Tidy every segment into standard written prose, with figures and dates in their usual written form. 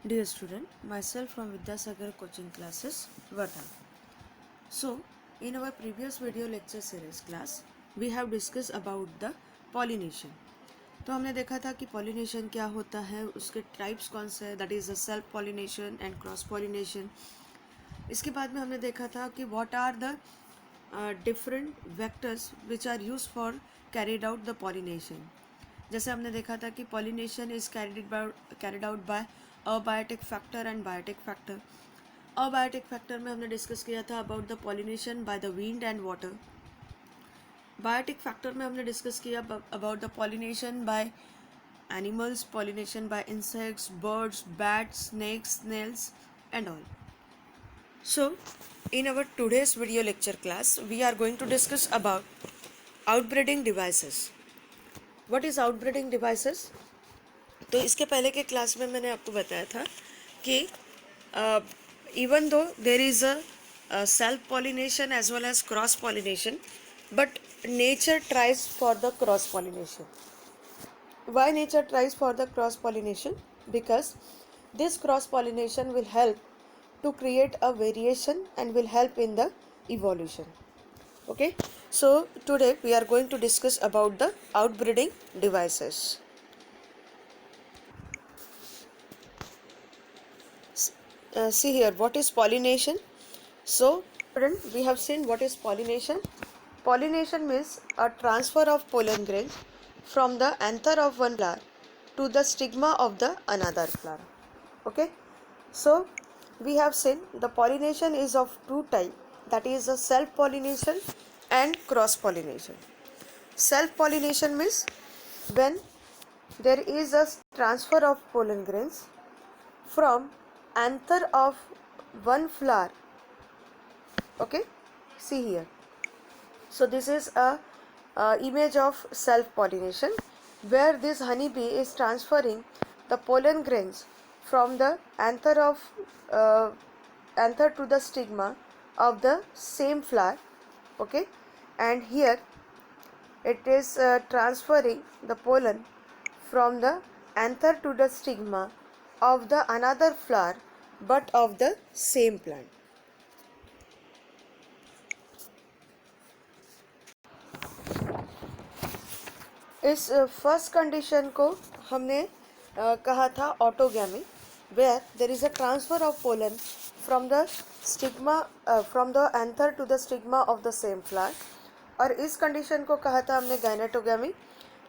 Dear student, myself from Vidyasagar coaching classes, Vardhan. So, in our previous video lecture series class, we have discussed about the pollination. तो हमने देखा था कि pollination क्या होता है, उसके types कौन से हैं, that is the self pollination and cross pollination. इसके बाद में हमने देखा था कि what are the different vectors which are used for carried out the pollination. जैसे हमने देखा था कि pollination is carried out by abiotic factor and biotic factor. Abiotic factor में हमने डिस्कस किया था about the pollination by the wind and water. Biotic factor में हमने डिस्कस किया about the pollination by animals, pollination by insects, birds, bats, snakes, snails and all. So, in our today's video lecture class, we are going to discuss about outbreeding devices. What is outbreeding devices? तो इसके पहले के class में मैंने आपको बताया था कि even though there is a self pollination as well as cross pollination, but nature tries for the cross pollination. Why nature tries for the cross pollination? Because this cross pollination will help to create a variation and will help in the evolution. Okay, so today we are going to discuss about the outbreeding devices. See here, what is pollination? So we have seen what is pollination. Pollination means a transfer of pollen grains from the anther of one flower to the stigma of the another flower. Okay, so we have seen the pollination is of two types, that is a self pollination and cross pollination. Self pollination means when there is a transfer of pollen grains from anther of one flower. Okay, see here. So this is a image of self pollination where this honeybee is transferring the pollen grains from the anther of anther to the stigma of the same flower. Okay, and here it is transferring the pollen from the anther to the stigma of the another flower but of the same plant. इस first condition को हमने कहा था autogamy, where there is a transfer of pollen from the stigma from the anther to the stigma of the same flower. और इस condition को कहा था हमने गायनेटोगैमी,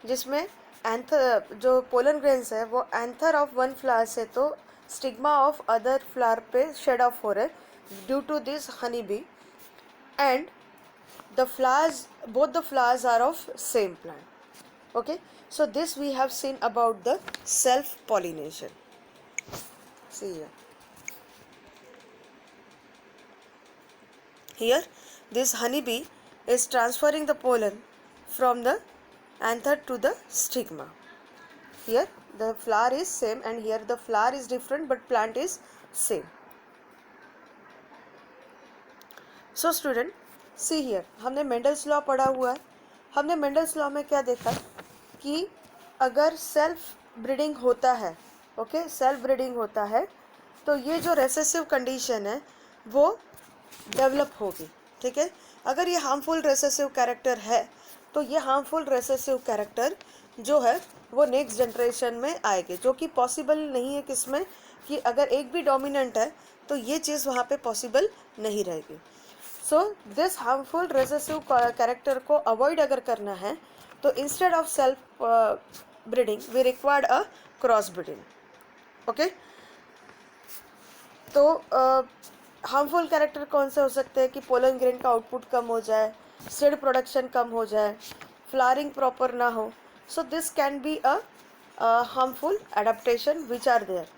जिसमें एंथर जो पोलन ग्रेन्स है वो एंथर ऑफ वन फ्लावर से तो स्टिग्मा ऑफ अदर फ्लावर पे शेड ऑफ हो रहे due to this honey bee, and the flowers, both the flowers are of same plant. Okay, so this we have seen about the self pollination. See here this honeybee is transferring the pollen from the anther to the stigma. Here the flower is same and here the flower is different but plant is same. So student, see here, हमने Mendel's law पढ़ा हुआ है. हमने Mendel's law में क्या देखा कि अगर सेल्फ ब्रीडिंग होता है, ओके, सेल्फ ब्रीडिंग होता है तो ये जो रेसेसिव कंडीशन है वो डेवलप होगी. ठीक है, अगर ये हार्मफुल रेसेसिव कैरेक्टर है तो ये हार्मफुल रेसेसिव कैरेक्टर जो है वो नेक्स्ट जनरेशन में आएगी, जो कि पॉसिबल नहीं है किसमें, कि अगर एक भी डोमिनेंट है तो ये चीज़ वहाँ पे पॉसिबल नहीं रहेगी. So this harmful recessive character को अवॉइड अगर करना है तो instead of self breeding we required a cross breeding. Okay, तो हार्मफुल कैरेक्टर कौन से हो सकते हैं कि पोलन ग्रेन का आउटपुट कम हो जाए, सीड प्रोडक्शन कम हो जाए, फ्लावरिंग प्रॉपर ना हो. So this can be a harmful adaptation which are there.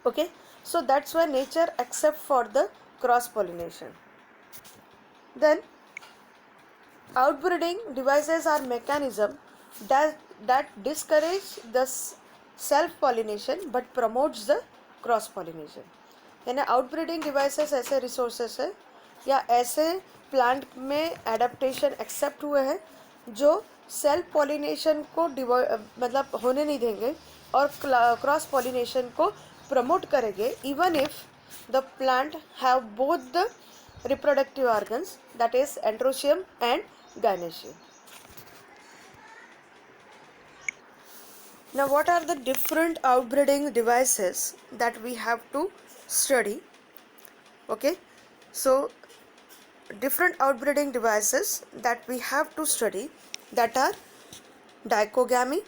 Okay, so that's why nature except for the cross pollination. Then outbreeding devices are mechanism that discourage the self pollination but promotes the cross pollination. यानी outbreeding devices ऐसे resources है या ऐसे plant में adaptation accept हुए हैं जो self pollination को मतलब होने नहीं देंगे और क्रॉस पॉलिनेशन को प्रमोट करेंगे even if the plant have both the reproductive organs, that is androecium and gynoecium. Now, what are the different outbreeding devices that we have to study? Okay, so different outbreeding devices that we have to study, that are dichogamy,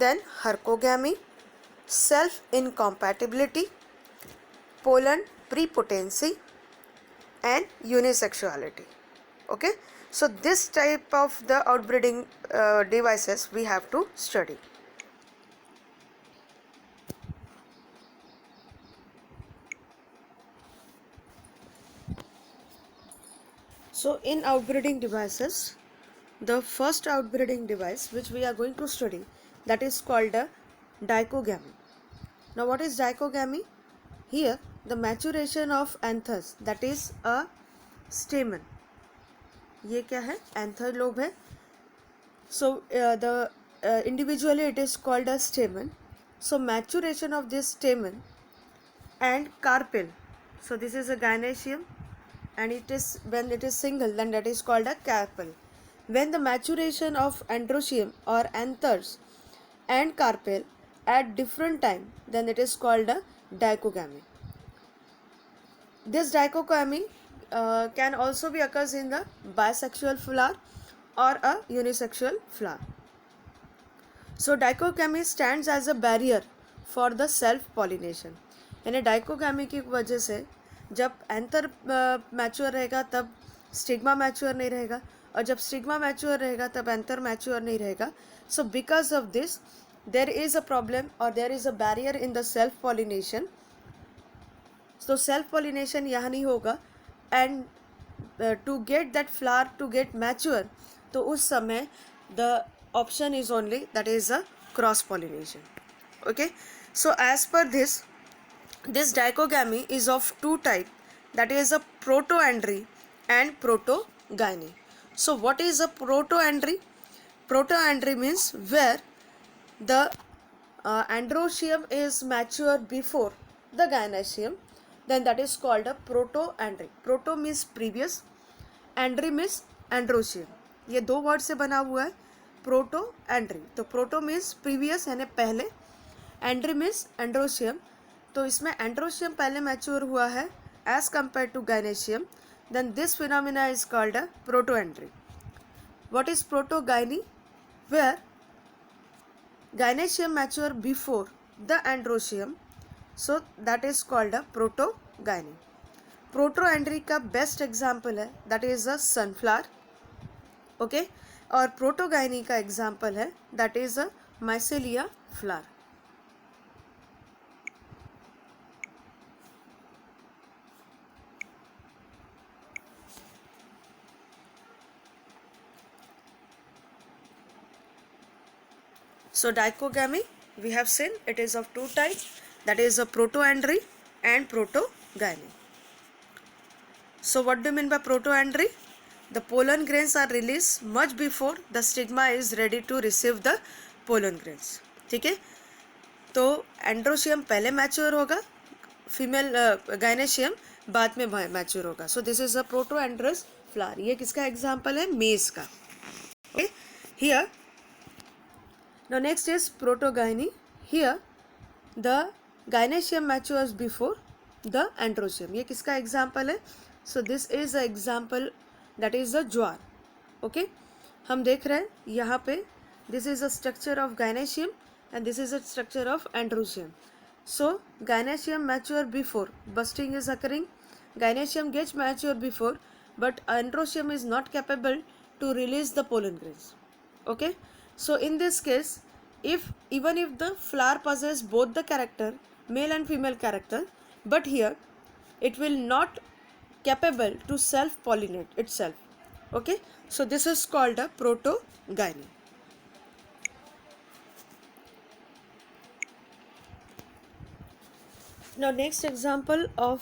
then hercogamy, self incompatibility, pollen prepotency, and unisexuality. Okay, so this type of the outbreeding devices we have to study. So in outbreeding devices, the first outbreeding device which we are going to study, that is called a dichogamy. Now what is dichogamy? Here the maturation of anthers, that is a stamen. ये क्या है? Anther lobe है. So individually it is called a stamen. So maturation of this stamen and carpel. So this is a gynoecium, and it is, when it is single, then that is called a carpel. When the maturation of androecium or anthers and carpel at different time, then it is called a dichogamy. This dichogamy can also be occurs in the bisexual flower or a unisexual flower. So dichogamy stands as a barrier for the self pollination. यानी dichogamy की वजह से जब anther mature रहेगा तब stigma mature नहीं रहेगा, और जब स्टिग्मा मैच्योर रहेगा तब एंथर मैच्योर नहीं रहेगा. So because of this there is a problem और there is a barrier in the self pollination. तो सेल्फ पॉलिनेशन यहाँ नहीं होगा, and to get that flower to get mature, तो उस समय the option is only that is a cross pollination. Okay, so as per this dichogamy is of two type, that is a protoandry and protogyny. So what is a protoandry? Protoandry means where the androecium is mature before the gynoecium, then that is called a protoandry. Proto means previous, andry means androecium. ये दो word से बना हुआ है proto Andriy. तो proto means previous यानी पहले, Andriy means androecium. तो इसमें एंड्रोशियम पहले मैच्योर हुआ है as compare to gynoecium, then this phenomena is called a protoandry. What is protogyny? Where gynoecium mature before the androecium, so that is called a protogyny. Protoandry का best example है that is a sunflower. Okay, और protogyny का example है that is a michelia flower. So dichogamy we have seen it is of two types, that is a protoandry and protogyny. So what do you mean by protoandry? The pollen grains are released much before the stigma is ready to receive the pollen grains. ठीक है, तो androecium पहले mature होगा, female gynoecium बाद में mature होगा. So this is a protandrous flower. ये किसका एग्जाम्पल है? मेज का. Okay, here now next is protogyny. Here the gynoecium matures before the androecium. ये किसका एग्जाम्पल है? So this is a example that is a jowar. Okay, हम देख रहे हैं यहाँ पे this is a structure of gynoecium and this is a structure of androecium. So gynoecium mature before, busting is occurring, gynoecium gets mature before, but androecium is not capable to release the pollen grains. Okay, so in this case, even if the flower possesses both the character, male and female character, but here it will not capable to self pollinate itself. Okay, so this is called a protogyny. Now next example of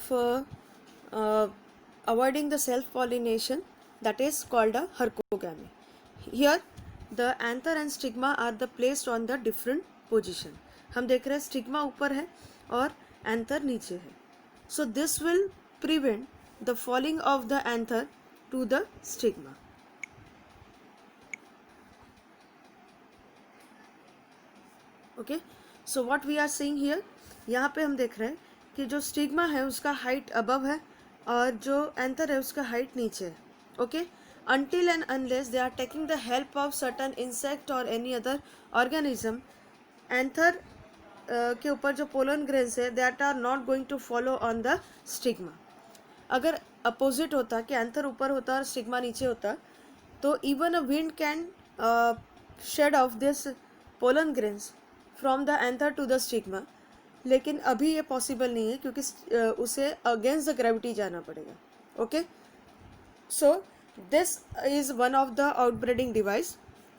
avoiding the self pollination, that is called a hercogamy. Here the anther and stigma are the placed on the different position. हम देख रहे हैं stigma ऊपर है और anther नीचे है. So this will prevent the falling of the anther to the stigma. Okay, so what we are seeing here, यहाँ पे हम देख रहे हैं कि जो स्टिग्मा है उसका हाइट अबव है और जो एंथर है उसका हाइट नीचे है. Okay, until and unless they are taking the help of certain insect or any other organism, anther के ऊपर जो पोलन ग्रेन्स है that are not going to follow on the stigma. अगर अपोजिट होता कि एंथर ऊपर होता और स्टिग्मा नीचे होता तो even a wind can shed off this pollen grains from the anther to the stigma, लेकिन अभी ये पॉसिबल नहीं है क्योंकि उसे अगेंस्ट द ग्रेविटी जाना पड़ेगा. Okay, so this is one of the outbreeding device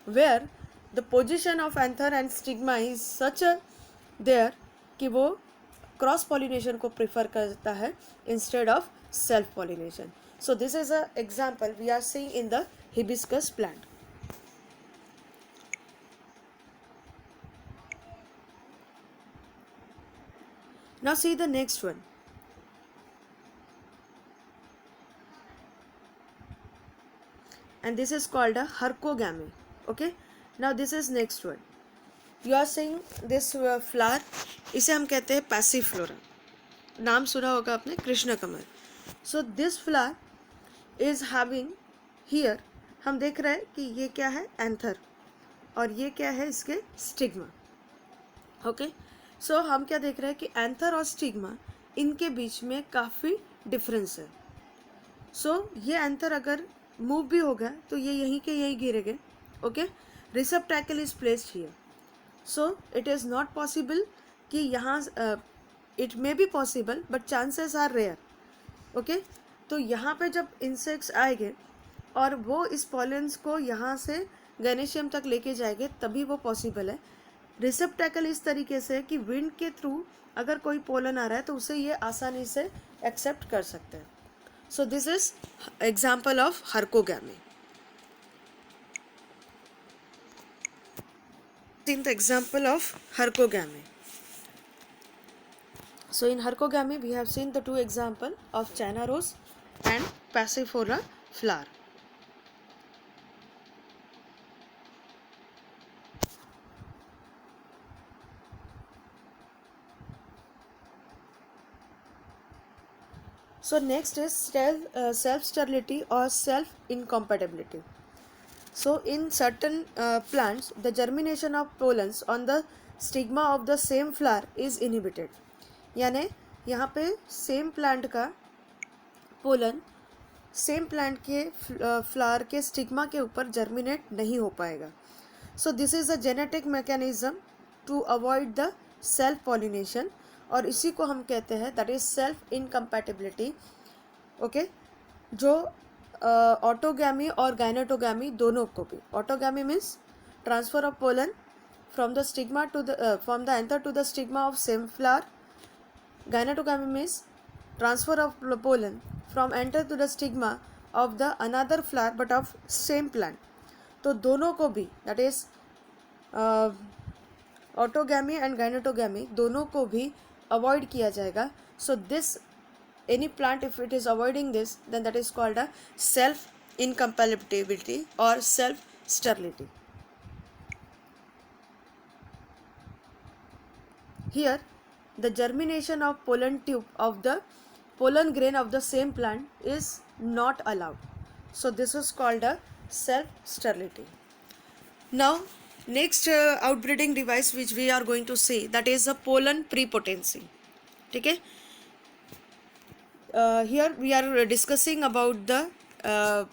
where the position of anther and stigma is such a there कि वो क्रॉस पॉलिनेशन को प्रिफर करता है instead of self pollination. So this is a example we are seeing in the hibiscus plant. Now see the next one. And this is called a hercogamy. Okay, now this is next one. You are seeing this flower, इसे हम कहते हैं Passiflora. नाम सुना होगा आपने, Krishna Kamal. So this flower is having here, हम देख रहे हैं कि ये क्या है, एंथर, और ये क्या है इसके स्टिग्मा. ओके, सो हम क्या देख रहे हैं कि एंथर और स्टिग्मा इनके बीच में काफ़ी डिफरेंस है. सो ये एंथर अगर मूव भी होगा तो ये यहीं के यहीं गिरेंगे. Okay, receptacle is placed here. So it is not possible कि यहाँ, it may be possible but chances are rare. Okay, तो यहाँ पे जब इंसेक्ट्स आएंगे और वो इस पॉलेंस को यहाँ से गैनेशियम तक लेके जाएंगे तभी वो पॉसिबल है. रिसेप्टैकल इस तरीके से कि विंड के थ्रू अगर कोई पोलन आ रहा है तो उसे ये आसानी से एक्सेप्ट कर सकते हैं. So this is example of hercogamy. In the example of hercogamy. So in hercogamy we have seen the two example of China rose and Passiflora flower. So next is self-sterility or self-incompatibility. So in certain plants, the germination of pollens on the stigma of the same flower is inhibited. यानी यहाँ पे same plant का pollen same plant के flower के stigma के ऊपर germinate नहीं हो पाएगा. So this is a genetic mechanism to avoid the self pollination, और इसी को हम कहते हैं that is self incompatibility. Okay, जो ऑटोगैमी और गायनेटोगैमी दोनों को भी, autogamy means transfer of pollen from the stigma to the from the anther to the stigma of same flower. गायनेटोगैमी means transfer of pollen from anther to the stigma of the another flower but of same plant. तो दोनों को भी that is autogamy and गायनेटोगैमी दोनों को भी avoid किया जाएगा. So this any plant if it is avoiding this then that is called a self incompatibility or self sterility. Here the germination of pollen tube of the pollen grain of the same plant is not allowed. So this is called a self sterility. Now next outbreeding device which we are going to see, that is a pollen prepotency. ठीक है, here we are discussing about the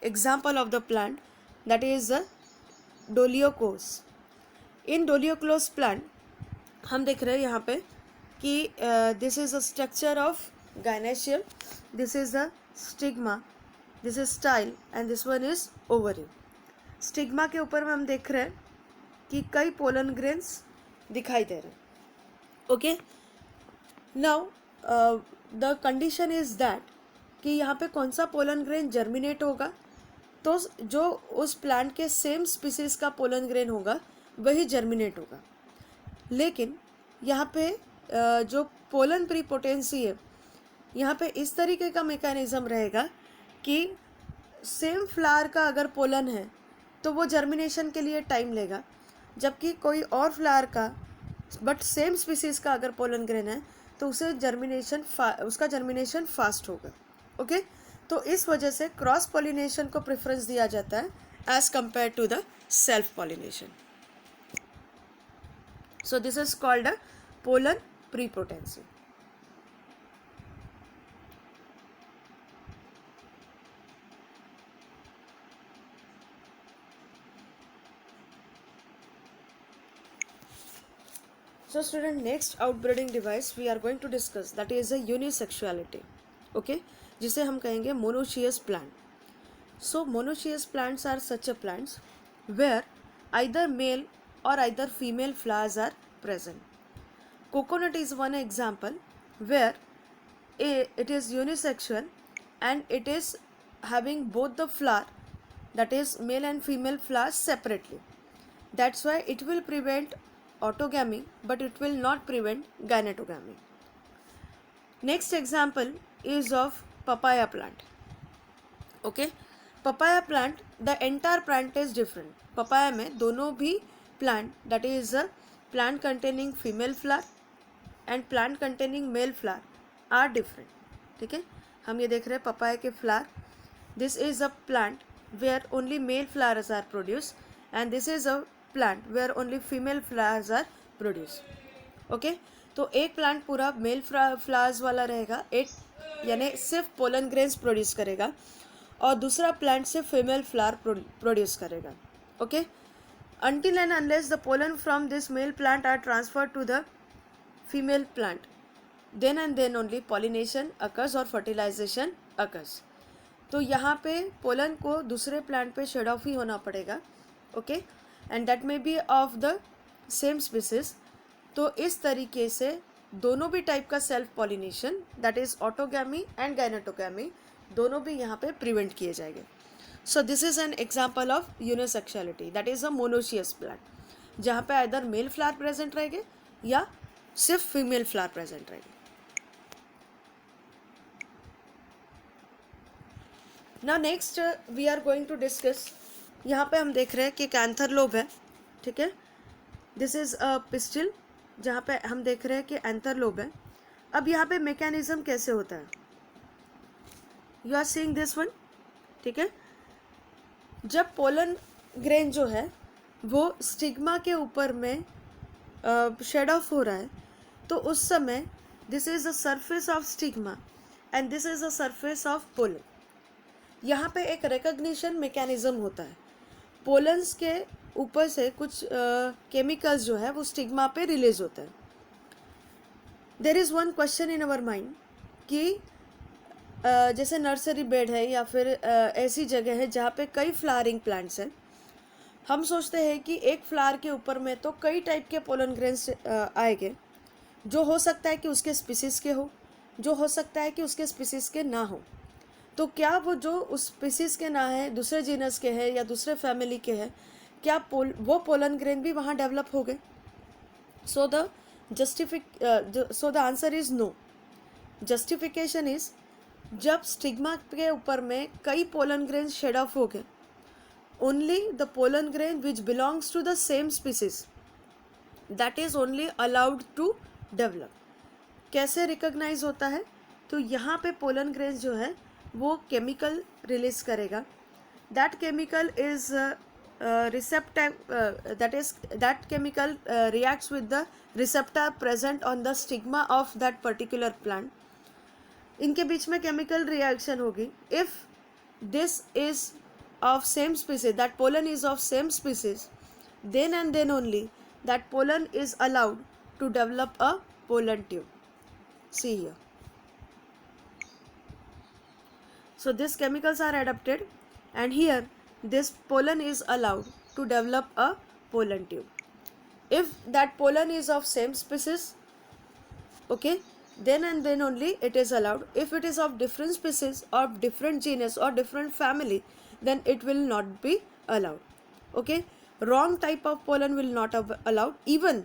example of the plant, that is a Dolichos. In Dolichos plant हम देख रहे हैं यहाँ पे कि this is a structure of gynoecium, this is the stigma, this is style and this one is ovary. Stigma के ऊपर में हम देख रहे हैं कि कई पोलन ग्रेन्स दिखाई दे रहे हैं. Okay, now the condition is that कि यहाँ पे कौन सा पोलन ग्रेन जर्मिनेट होगा, तो जो उस प्लांट के सेम स्पीसीज का पोलन ग्रेन होगा वही जर्मिनेट होगा. लेकिन यहाँ पे जो पोलन प्रीपोटेंसी है, यहाँ पे इस तरीके का मैकेनिज्म रहेगा कि सेम फ्लावर का अगर पोलन है तो वो जर्मिनेशन के लिए टाइम लेगा, जबकि कोई और फ्लावर का बट सेम स्पीसीज का अगर पोलन ग्रेन है तो उसे उसका जर्मिनेशन फास्ट होगा। ओके, तो इस वजह से क्रॉस पॉलिनेशन को प्रेफरेंस दिया जाता है as compare to the self pollination. So this is called a pollen prepotency. So student, next outbreeding device we are going to discuss, that is a unisexuality. Okay, जिसे हम कहेंगे monoecious plant. So monoecious plants are such a plants where either male or either female flowers are present. Coconut is one example where it is unisexual and it is having both the flower, that is male and female flowers separately. That's why it will prevent autogamy but it will not prevent gynetogamy. Next example is of papaya plant. Okay, papaya plant, the entire plant is different. papaya में दोनों भी plant, that is a plant containing female flower and plant containing male flower are different. ठीक है, हम ये देख रहे हैं papaya के flower. This is a plant where only male flowers are produced and this is a plant where only female flowers are produced. Okay, तो एक प्लांट पूरा मेल फ्लावर्स वाला रहेगा, एक यानी सिर्फ पोलन ग्रेन्स प्रोड्यूस करेगा, और दूसरा प्लांट सिर्फ फीमेल फ्लावर प्रोड्यूस करेगा. Okay, until and unless the pollen from this male plant are transferred to the female plant, then and then only pollination occurs or fertilization occurs. तो यहाँ पे pollen को दूसरे प्लांट पे shed of ही होना पड़ेगा. Okay, and that may be of the same species. तो इस तरीके से दोनों भी टाइप का self pollination, that is autogamy and गायनेटोगैमी, दोनों भी यहाँ पे प्रिवेंट किए जाएंगे. So this is an example of unisexuality, that is a monoecious plant, जहाँ पे आइदर मेल फ्लावर प्रेजेंट रहेंगे या सिर्फ फीमेल फ्लावर प्रेजेंट रहेंगे. Now next we are going to discuss, यहाँ पे हम देख रहे हैं कि कैंथर लोब है. ठीक है, दिस इज अ पिस्टिल, जहाँ पे हम देख रहे हैं कि एंथर लोब है. अब यहाँ पे मैकेनिज्म कैसे होता है, you are seeing this one. ठीक है, जब पोलन ग्रेन जो है वो स्टिग्मा के ऊपर में शेड ऑफ हो रहा है, तो उस समय this is the surface of stigma and this is the surface of pollen. यहाँ पे एक रिकग्निशन मैकेनिज्म होता है. पोलन्स के ऊपर से कुछ केमिकल्स जो है वो स्टिग्मा पे रिलीज होता है. There is one question in our mind कि जैसे नर्सरी बेड है या फिर ऐसी जगह है जहाँ पे कई फ्लावरिंग प्लांट्स हैं, हम सोचते हैं कि एक फ्लावर के ऊपर में तो कई टाइप के पोलन ग्रेन्स आएंगे, जो हो सकता है कि उसके स्पीसीज के हो, जो हो सकता है कि उसके स्पीसीज के ना हो. तो क्या वो जो उस स्पीसीज के ना है, दूसरे जीनस के है या दूसरे फैमिली के है, क्या वो पोलन ग्रेन भी वहाँ डेवलप हो गए? So the answer is no. Justification is, जब स्टिग्मा के ऊपर में कई पोलन ग्रेन शेड ऑफ हो गए, only the pollen grain which belongs to the same species, that is only allowed to develop. कैसे रिकॉग्नाइज होता है? तो यहाँ पे पोलन ग्रेन जो है वो केमिकल रिलीज करेगा. That chemical is receptor, that chemical reacts with the receptor present on the stigma of that particular plant. इनके बीच में chemical reaction होगी. If this is of same species, that pollen is of same species, then and then only that pollen is allowed to develop a pollen tube. See here. So these chemicals are adapted and here this pollen is allowed to develop a pollen tube. If that pollen is of same species, okay, then and then only it is allowed. If it is of different species or different genus or different family, then it will not be allowed. Okay, wrong type of pollen will not be allowed. Even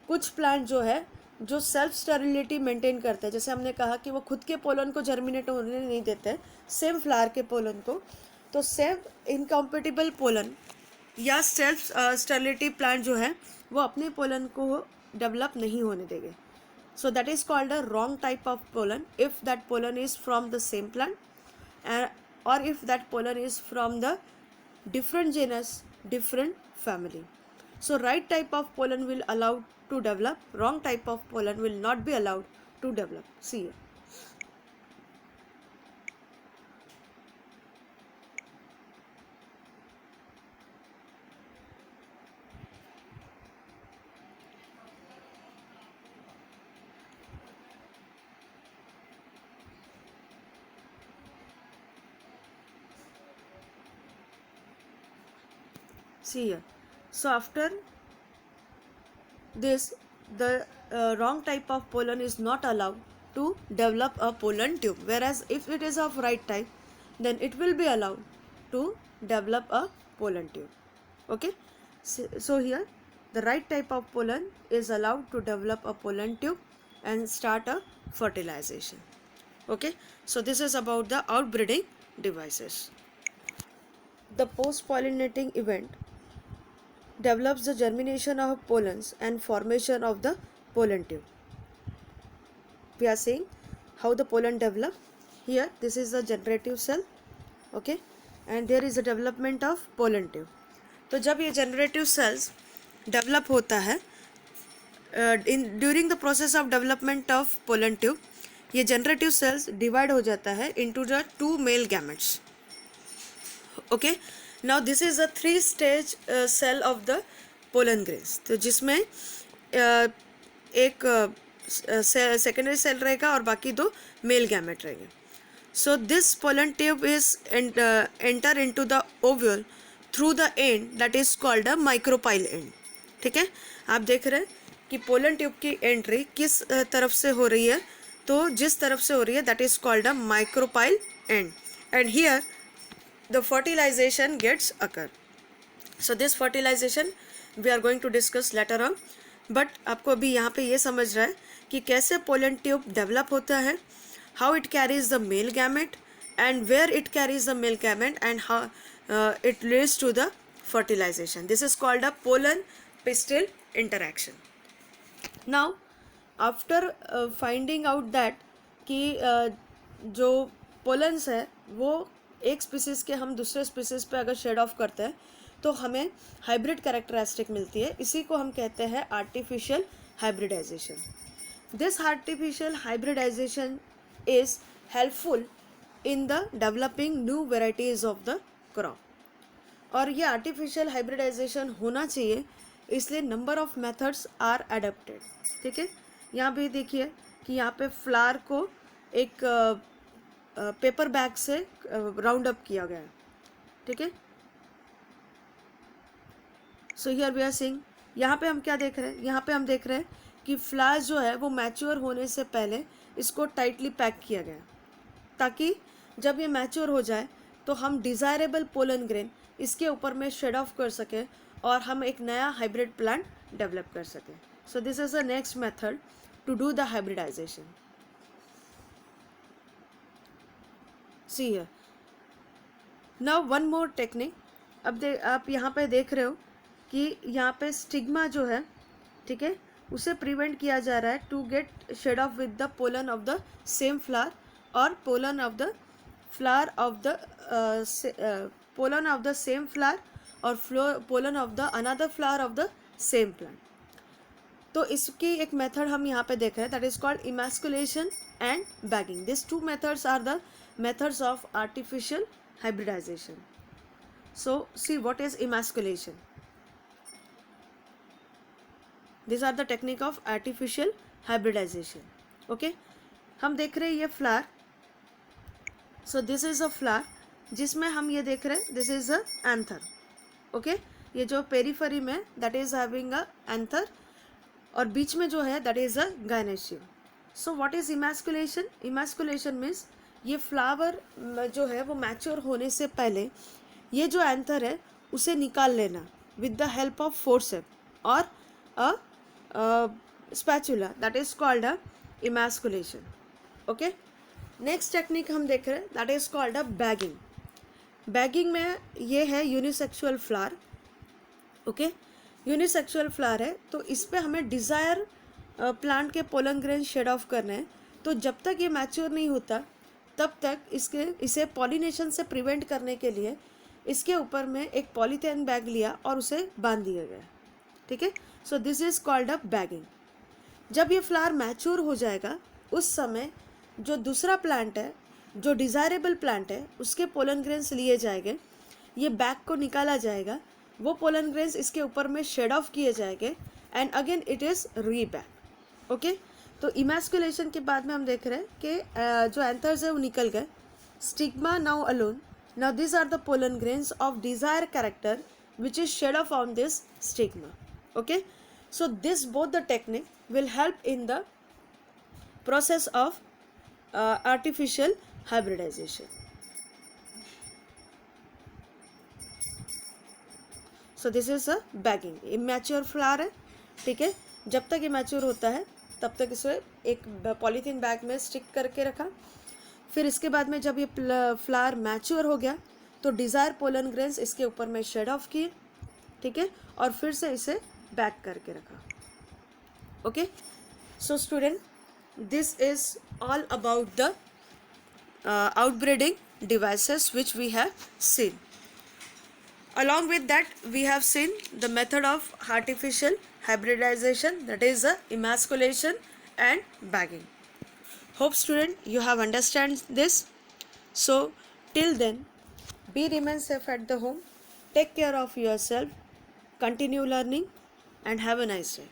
कुछ plant जो है जो self sterility maintain करते हैं, जैसे हमने कहा कि वो खुद के पोलन को जर्मिनेट होने नहीं देते सेम फ्लावर के पोलन को, तो सेम इनकम्पेटिबल पोलन या सेल्फ स्टेरिलिटी प्लांट जो है वो अपने पोलन को डेवलप नहीं होने देंगे. So that is called a wrong type of pollen if that pollen is from the same plant or if that pollen is from the different genus, different family. So right type of pollen will allow to develop, wrong type of pollen will not be allowed to develop. See here. See here. So after this, the wrong type of pollen is not allowed to develop a pollen tube, whereas if it is of right type, then it will be allowed to develop a pollen tube. Okay, so here the right type of pollen is allowed to develop a pollen tube and start a fertilization. Okay, so this is about the outbreeding devices. The post-pollinating event develops the germination of pollens and formation of the pollen tube. We are saying how the pollen develop. Here this is the generative cell, okay, and there is a development of pollen tube. तो जब ये generative cells develop होता है, during the process of development of pollen tube, ये generative cells divide हो जाता है into the two male gametes. Okay, now this is a 3-stage cell of the pollen grains. तो जिसमें एक secondary cell रहेगा और बाकी दो male gamete रहेंगे. So this pollen tube is enter into the ovule through the end that is called a micropyle end. ठीक है, आप देख रहे हैं कि pollen tube की एंट्री किस तरफ से हो रही है, तो जिस तरफ से हो रही है that is called a micropyle end, and here the fertilization gets occur. So this fertilization we are going to discuss later on, but आपको अभी यहाँ पे ये समझ रहा है कि कैसे pollen tube develop होता है, how it carries the male gamete and where it carries the male gamete and how it leads to the fertilization. This is called a pollen pistil interaction. Now after finding out that कि जो pollens है वो एक species के हम दूसरे species पे अगर शेड ऑफ करते हैं तो हमें हाइब्रिड कैरेक्टरिस्टिक मिलती है. इसी को हम कहते हैं artificial hybridization. This artificial hybridization is helpful in the developing new varieties of the crop. और ये आर्टिफिशियल हाइब्रिडाइजेशन होना चाहिए, इसलिए number of methods are adapted. ठीक है, यहाँ भी देखिए कि यहाँ पे फ्लावर को एक पेपर बैग से राउंड अप किया गया है. ठीक है, so here we are seeing, यहाँ पे हम क्या देख रहे हैं, यहाँ पे हम देख रहे हैं कि फ्लावर जो है वो मैच्योर होने से पहले इसको टाइटली पैक किया गया ताकि जब ये मैच्योर हो जाए तो हम डिज़ायरेबल पोलन ग्रेन इसके ऊपर में शेड ऑफ कर सकें और हम एक नया हाइब्रिड प्लांट डेवलप कर सकें. So this is the next method to do the hybridization. See here. Now one more technique. अब आप यहाँ पे देख रहे हो कि यहाँ पे स्टिग्मा जो है, ठीक है, उसे प्रिवेंट किया जा रहा है to get shed of with the pollen of the same flower और pollen of the flower of the pollen of the same flower और pollen of the another flower of the same plant. तो इसकी एक method हम यहाँ पे देख रहे हैं, that is called emasculation and bagging. This two methods are the methods of artificial hybridization. So see what is emasculation. These are the technique of artificial hybridization. Okay, हम देख रहे हैं ये flower. So this is a flower जिसमें हम ये देख रहे हैं this is a anther. Okay, ये जो पेरीफेरी में that is having a anther और बीच में जो है that is a gynoecium. So what is emasculation? Emasculation means ये फ्लावर जो है वो मैच्योर होने से पहले ये जो एंथर है उसे निकाल लेना with the help of forcep और spatula, that is called a emasculation. Okay, next technique हम देख रहे हैं, that is called a bagging. bagging में ये है unisexual flower. Okay, unisexual flower है तो इस पे हमें डिज़ायर प्लांट के पोलन ग्रेन शेड ऑफ करने हैं. तो जब तक ये मैच्योर नहीं होता तब तक इसे पॉलिनेशन से प्रिवेंट करने के लिए इसके ऊपर में एक पॉलीथीन बैग लिया और उसे बांध दिया गया. ठीक है, so this is called a bagging. जब ये फ्लावर मैच्योर हो जाएगा उस समय जो दूसरा प्लांट है, जो डिज़ायरेबल प्लांट है, उसके पोलन ग्रेन्स लिए जाएंगे, ये बैग को निकाला जाएगा, वो पोलन ग्रेन्स इसके ऊपर में शेड ऑफ किए जाएंगे and again it is Rebag. Okay, तो इमैस्कुलेशन के बाद में हम देख रहे हैं कि जो एंथर्स है वो निकल गए. Stigma now alone. Now this are the pollen grains of desire character which is shed off on this stigma. Okay, so this both the technique will help in the process of artificial hybridization. So this is a bagging. immature flower है, ठीक है. जब तक immature होता है तब तक इसे एक पॉलीथीन बैग में स्टिक करके रखा. फिर इसके बाद में जब ये फ्लावर मैच्योर हो गया तो डिज़ायर पोलन ग्रेन्स इसके ऊपर में शेड ऑफ किए, ठीक है, और फिर से इसे बैक करके रखा. Okay, so student, this is all about the outbreeding devices which we have seen. Along with that, we have seen the method of artificial hybridization, that is emasculation and bagging. Hope student you have understand this. So till then, remain safe at the home, take care of yourself, continue learning and have a nice day.